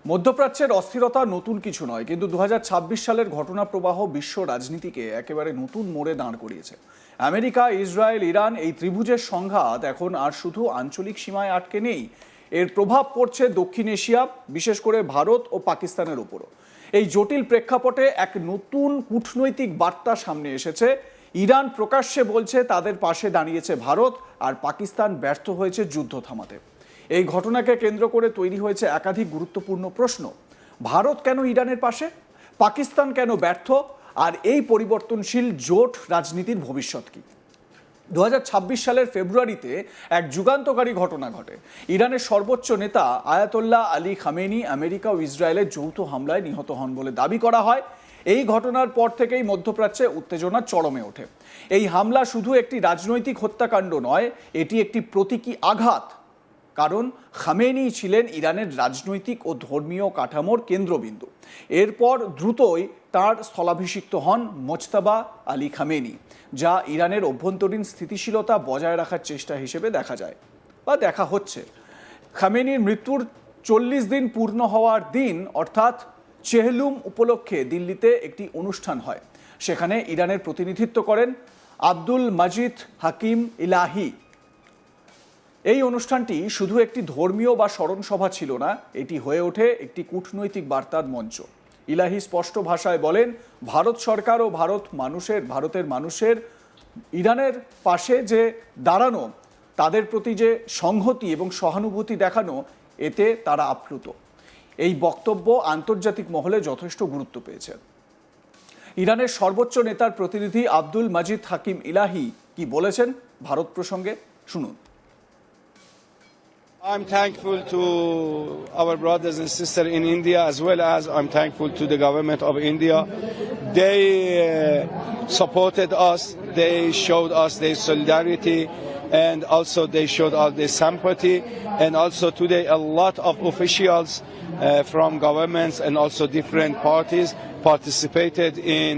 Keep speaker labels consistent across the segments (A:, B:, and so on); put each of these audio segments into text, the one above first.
A: মধ্যপ্রাচ্যের অস্থিরতা নতুন কিছু নয়, কিন্তু 2026 সালের ঘটনা প্রবাহ বিশ্ব রাজনীতিকে একেবারে নতুন মোড়ে দাঁড় করিয়েছে। আমেরিকা, ইসরায়েল, ইরান এই ত্রিভুজের সংঘাত এখন আর শুধু আঞ্চলিক সীমায় আটকে নেই, এর প্রভাব পড়ছে দক্ষিণ এশিয়া, বিশেষ করে ভারত ও পাকিস্তানের উপরও। এই জটিল প্রেক্ষাপটে এক নতুন কূটনৈতিক বার্তা সামনে এসেছে। ইরান প্রকাশ্যে বলছে তাদের পাশে দাঁড়িয়েছে ভারত, আর পাকিস্তান ব্যর্থ হয়েছে যুদ্ধ থামাতে। এই ঘটনাকে কেন্দ্র করে তৈরি হয়েছে একাধিক গুরুত্বপূর্ণ প্রশ্ন। ভারত কেন ইরানের পাশে, পাকিস্তান কেন ব্যর্থ, আর এই পরিবর্তনশীল জোট রাজনীতির ভবিষ্যৎ কি? 2026 সালের ফেব্রুয়ারিতে এক যুগান্তকারী ঘটনা ঘটে। ইরানের সর্বোচ্চ নেতা আয়াতোল্লাহ আলী খামেনি আমেরিকা ও ইসরায়েলের যৌথ হামলায় নিহত হন বলে দাবি করা হয়। এই ঘটনার পর থেকেই মধ্যপ্রাচ্যে উত্তেজনা চরমে ওঠে। এই হামলা শুধু একটি রাজনৈতিক হত্যাকাণ্ড নয়, এটি একটি প্রতীকী আঘাত। কারণ খামেনি ছিলেন ইরানের রাজনৈতিক ও ধর্মীয় কাঠামোর কেন্দ্রবিন্দু। এরপর দ্রুতই তার স্থলাভিষিক্ত হন মোজতাবা আলী খামেনি, যা ইরানের অভ্যন্তরীণ স্থিতিশীলতা বজায় রাখার চেষ্টা হিসেবে দেখা যায় বা দেখা হচ্ছে। খামেনির মৃত্যুর 40 দিন পূর্ণ হওয়ার দিন অর্থাৎ চেহলুম উপলক্ষে দিল্লিতে একটি অনুষ্ঠান হয়। সেখানে ইরানের প্রতিনিধিত্ব করেন আব্দুল মাজিদ হাকিম ইলাহি। এই অনুষ্ঠানটি শুধু একটি ধর্মীয় বা স্মরণসভা ছিল না, এটি হয়ে ওঠে একটি কূটনৈতিক বার্তার মঞ্চ। ইলাহি স্পষ্ট ভাষায় বলেন, ভারত সরকার ও ভারতের মানুষের ইরানের পাশে যে দাঁড়ানো, তাদের প্রতি যে সংহতি এবং সহানুভূতি দেখানো, এতে তারা আপ্লুত। এই বক্তব্য আন্তর্জাতিক মহলে যথেষ্ট গুরুত্ব পেয়েছে। ইরানের সর্বোচ্চ নেতার প্রতিনিধি আব্দুল মাজিদ হাকিম ইলাহি কি বলেছেন ভারত প্রসঙ্গে, শুনুন।
B: I'm thankful to our brothers and sisters in India, as well as I'm thankful to the government of India. They supported us, they showed us their solidarity, and also they showed us their sympathy. And also today a lot of officials from governments and also different parties participated in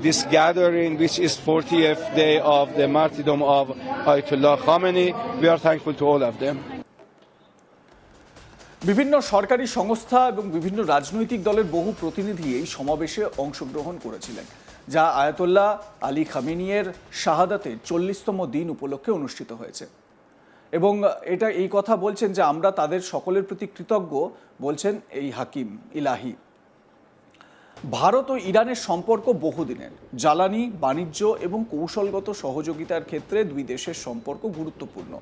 B: this gathering, which is 40th day of the martyrdom of Ayatollah Khamenei. We are thankful to all of them.
A: বিভিন্ন সরকারি সংস্থা এবং বিভিন্ন রাজনৈতিক দলের বহু প্রতিনিধি এই সমাবেশে অংশগ্রহণ করেছিলেন, যা আয়াতোল্লাহ আলী খামেনির শাহাদাতের 40তম দিন উপলক্ষে অনুষ্ঠিত হয়েছে। এবং এই কথা বলছেন যে আমরা তাদের সকলের প্রতি কৃতজ্ঞ, বলছেন এই হাকিম ইলাহি। ভারত ও ইরানের সম্পর্ক বহুদিনের। জ্বালানি, বাণিজ্য এবং কৌশলগত সহযোগিতার ক্ষেত্রে দুই দেশের সম্পর্ক গুরুত্বপূর্ণ।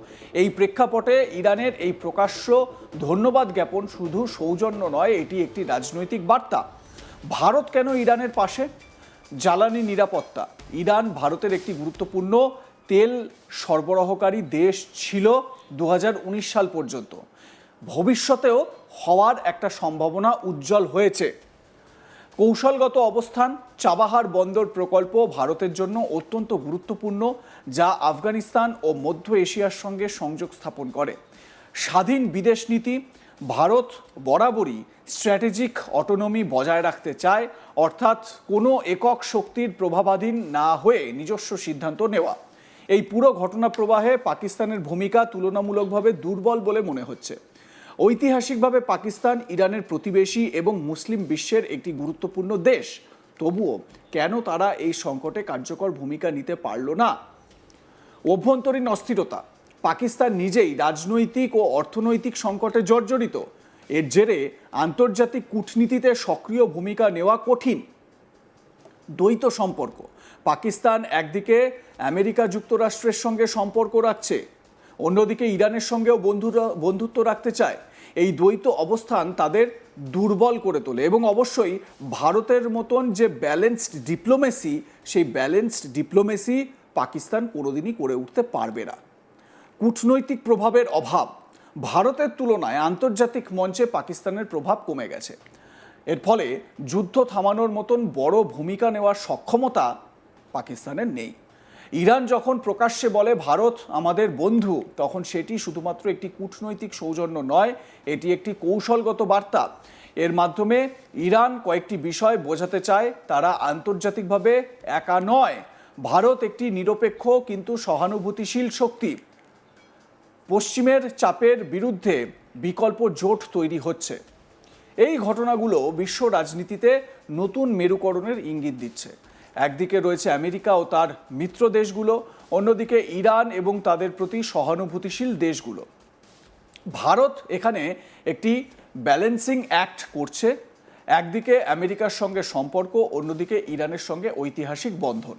A: এই প্রেক্ষাপটে ইরানের এই প্রকাশ্য ধন্যবাদ জ্ঞাপন শুধু সৌজন্য নয়, এটি একটি রাজনৈতিক বার্তা। ভারত কেন ইরানের পাশে? জ্বালানি নিরাপত্তা। ইরান ভারতের একটি গুরুত্বপূর্ণ তেল সরবরাহকারী দেশ ছিল 2019 সাল পর্যন্ত। ভবিষ্যতেও হওয়ার একটা সম্ভাবনা উজ্জ্বল হয়েছে। কৌশলগত অবস্থান, চাবাহার বন্দর প্রকল্প ভারতের জন্য অত্যন্ত গুরুত্বপূর্ণ, যা আফগানিস্তান ও মধ্য এশিয়ার সঙ্গে সংযোগ স্থাপন করে। স্বাধীন বিদেশ নীতি। ভারত বরাবরই স্ট্র্যাটেজিক অটোনমি বজায় রাখতে চায়, অর্থাৎ কোনো একক শক্তির প্রভাবাধীন না হয়ে নিজস্ব সিদ্ধান্ত নেওয়া। এই পুরো ঘটনা প্রবাহে পাকিস্তানের ভূমিকা তুলনামূলকভাবে দুর্বল বলে মনে হচ্ছে। ঐতিহাসিকভাবে পাকিস্তান ইরানের প্রতিবেশী এবং মুসলিম বিশ্বের একটি গুরুত্বপূর্ণ দেশ। তবুও কেন তারা এই সংকটে কার্যকর ভূমিকা নিতে পারল না? অভ্যন্তরীণ অস্থিরতা। পাকিস্তান নিজেই রাজনৈতিক ও অর্থনৈতিক সংকটে জর্জরিত। এর জেরে আন্তর্জাতিক কূটনীতিতে সক্রিয় ভূমিকা নেওয়া কঠিন। দ্বৈত সম্পর্ক। পাকিস্তান একদিকে আমেরিকা যুক্তরাষ্ট্রের সঙ্গে সম্পর্ক রাখছে, অন্যদিকে ইরানের সঙ্গেও বন্ধুত্ব রাখতে চায়। এই দ্বৈত অবস্থান তাদের দুর্বল করে তোলে এবং অবশ্যই ভারতের মতন যে ব্যালেন্সড ডিপ্লোমেসি, সেই ব্যালেন্সড ডিপ্লোমেসি পাকিস্তান কোনোদিনই করে উঠতে পারবে না। কূটনৈতিক প্রভাবের অভাব। ভারতের তুলনায় আন্তর্জাতিক মঞ্চে পাকিস্তানের প্রভাব কমে গেছে। এর ফলে যুদ্ধ থামানোর মতন বড় ভূমিকা নেওয়ার সক্ষমতা পাকিস্তানের নেই। ইরান যখন প্রকাশ্যে বলে ভারত আমাদের বন্ধু, তখন সেটি শুধুমাত্র একটি কূটনৈতিক সৌজন্য নয়, এটি একটি কৌশলগত বার্তা। এর মাধ্যমে ইরান কয়েকটি বিষয় বোঝাতে চায়, তারা আন্তর্জাতিকভাবে একা নয়। ভারত একটি নিরপেক্ষ কিন্তু সহানুভূতিশীল শক্তি। পশ্চিমের চাপের বিরুদ্ধে বিকল্প জোট তৈরি হচ্ছে। এই ঘটনাগুলো বিশ্ব রাজনীতিতে নতুন মেরুকরণের ইঙ্গিত দিচ্ছে। একদিকে রয়েছে আমেরিকা ও তার মিত্র দেশগুলো, অন্যদিকে ইরান এবং তাদের প্রতি সহানুভূতিশীল দেশগুলো। ভারত এখানে একটি ব্যালেন্সিং অ্যাক্ট করছে। একদিকে আমেরিকার সঙ্গে সম্পর্ক, অন্যদিকে ইরানের সঙ্গে ঐতিহাসিক বন্ধন।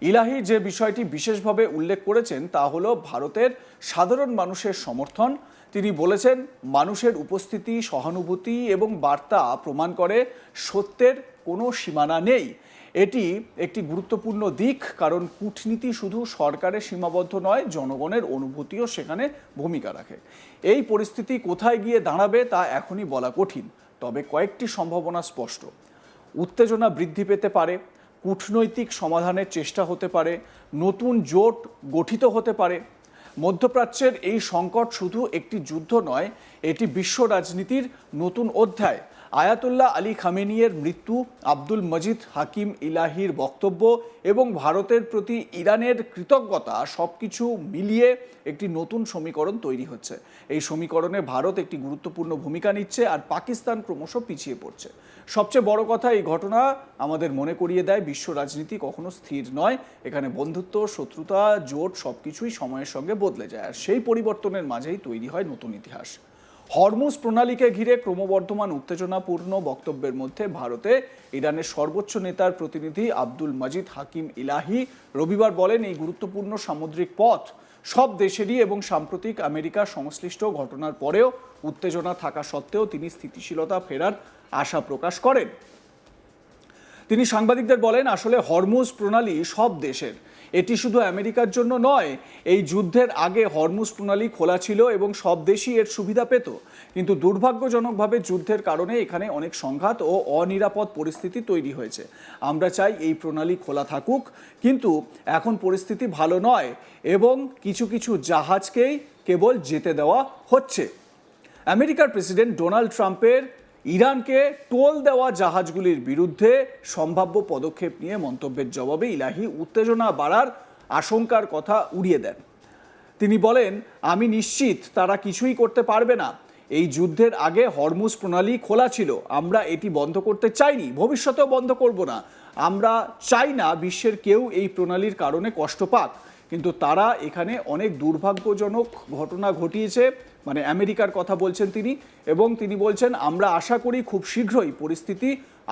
A: ইলাহি যে বিষয়টি বিশেষভাবে উল্লেখ করেছেন তা হলো ভারতের সাধারণ মানুষের সমর্থন। তিনি বলেছেন, মানুষের উপস্থিতি, সহানুভূতি এবং বার্তা প্রমাণ করে সত্যের কোনো সীমানা নেই। এটি একটি গুরুত্বপূর্ণ দিক, কারণ কূটনীতি শুধু সরকারের সীমাবদ্ধ নয়, জনগণের অনুভূতিও সেখানে ভূমিকা রাখে। এই পরিস্থিতি কোথায় গিয়ে দাঁড়াবে তা এখনই বলা কঠিন, তবে কয়েকটি সম্ভাবনা স্পষ্ট। উত্তেজনা বৃদ্ধি পেতে পারে, কূটনৈতিক সমাধানের চেষ্টা হতে পারে, নতুন জোট গঠিত হতে পারে। মধ্যপ্রাচ্যের এই সংকট শুধু একটি যুদ্ধ নয়, এটি বিশ্ব রাজনীতির নতুন অধ্যায়। আয়াতুল্লাহ আলী খামেনির মৃত্যু, আব্দুল মজিদ হাকিম ইলাহির বক্তব্য এবং ভারতের প্রতি ইরানের কৃতজ্ঞতা সবকিছু মিলিয়ে একটি নতুন সমীকরণ তৈরি হচ্ছে। এই সমীকরণে ভারত একটি গুরুত্বপূর্ণ ভূমিকা নিচ্ছে, আর পাকিস্তান ক্রমশ পিছিয়ে পড়ছে। সবচেয়ে বড় কথা, এই ঘটনা আমাদের মনে করিয়ে দেয় বিশ্ব রাজনীতি কখনো স্থির নয়। এখানে বন্ধুত্ব, শত্রুতা, জোট সবকিছুই সময়ের সঙ্গে বদলে যায়, আর সেই পরিবর্তনের মাঝেই তৈরি হয় নতুন ইতিহাস। হরমুজ প্রণালীকে ঘিরে ক্রমবর্ধমান উত্তেজনাপূর্ণ বক্তব্যের মধ্যে ভারতে ইরানের সর্বোচ্চ নেতার প্রতিনিধি আব্দুল মজিদ হাকিম ইলাহি রবিবার বলেন, এই গুরুত্বপূর্ণ সামুদ্রিক পথ সব দেশেরই এবং সাম্প্রতিক আমেরিকা সংশ্লিষ্ট ঘটনার পরেও উত্তেজনা থাকা সত্ত্বেও তিনি স্থিতিশীলতা ফেরার আশা প্রকাশ করেন। তিনি সাংবাদিকদের বলেন, আসলে হরমুজ প্রণালী সব দেশের, এটি শুধু আমেরিকার জন্য নয়। এই যুদ্ধের আগে হরমুজ প্রণালী খোলা ছিল এবং সব দেশই এর সুবিধা পেত, কিন্তু দুর্ভাগ্যজনকভাবে যুদ্ধের কারণে এখানে অনেক সংঘাত ও অনিরাপদ পরিস্থিতি তৈরি হয়েছে। আমরা চাই এই প্রণালী খোলা থাকুক, কিন্তু এখন পরিস্থিতি ভালো নয় এবং কিছু কিছু জাহাজকেই কেবল যেতে দেওয়া হচ্ছে। আমেরিকার প্রেসিডেন্ট ডোনাল্ড ট্রাম্পের ইরানকে টোল দেওয়া জাহাজগুলির বিরুদ্ধে সম্ভাব্য পদক্ষেপ নিয়ে মন্তব্যের জবাবে ইলাহি উত্তেজনা বাড়ার আশঙ্কার কথা উড়িয়ে দেন। তিনি বলেন, আমি নিশ্চিত তারা কিছুই করতে পারবে না। এই যুদ্ধের আগে হরমুজ প্রণালী খোলা ছিল, আমরা এটি বন্ধ করতে চাইনি, ভবিষ্যতেও বন্ধ করব না। আমরা চাই না বিশ্বের কেউ এই প্রণালীর কারণে কষ্ট পাক, কিন্তু তারা এখানে অনেক দুর্ভাগ্যজনক ঘটনা ঘটিয়েছে, মানে আমেরিকার কথা বলছেন তিনি, এবং তিনি বলছেন, আমরা আশা করি খুব শীঘ্রই পরিস্থিতি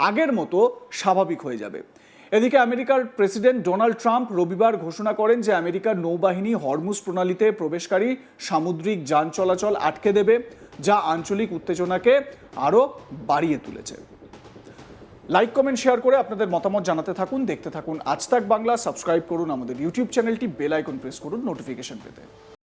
A: আগের মতো স্বাভাবিক হয়ে যাবে। এদিকে আমেরিকার প্রেসিডেন্ট ডোনাল্ড ট্রাম্প রবিবার ঘোষণা করেন যে আমেরিকার নৌবাহিনী হরমুজ প্রণালীতে প্রবেশকারী সামুদ্রিক যান চলাচল আটকে দেবে, যা আঞ্চলিক উত্তেজনাকে আরও বাড়িয়ে তুলেছে। লাইক, কমেন্ট, শেয়ার করে আপনাদের মতামত জানাতে থাকুন। দেখতে থাকুন আজ তাক বাংলা। সাবস্ক্রাইব করুন আমাদের ইউটিউব চ্যানেলটি, বেল আইকন প্রেস করুন নোটিফিকেশন পেতে।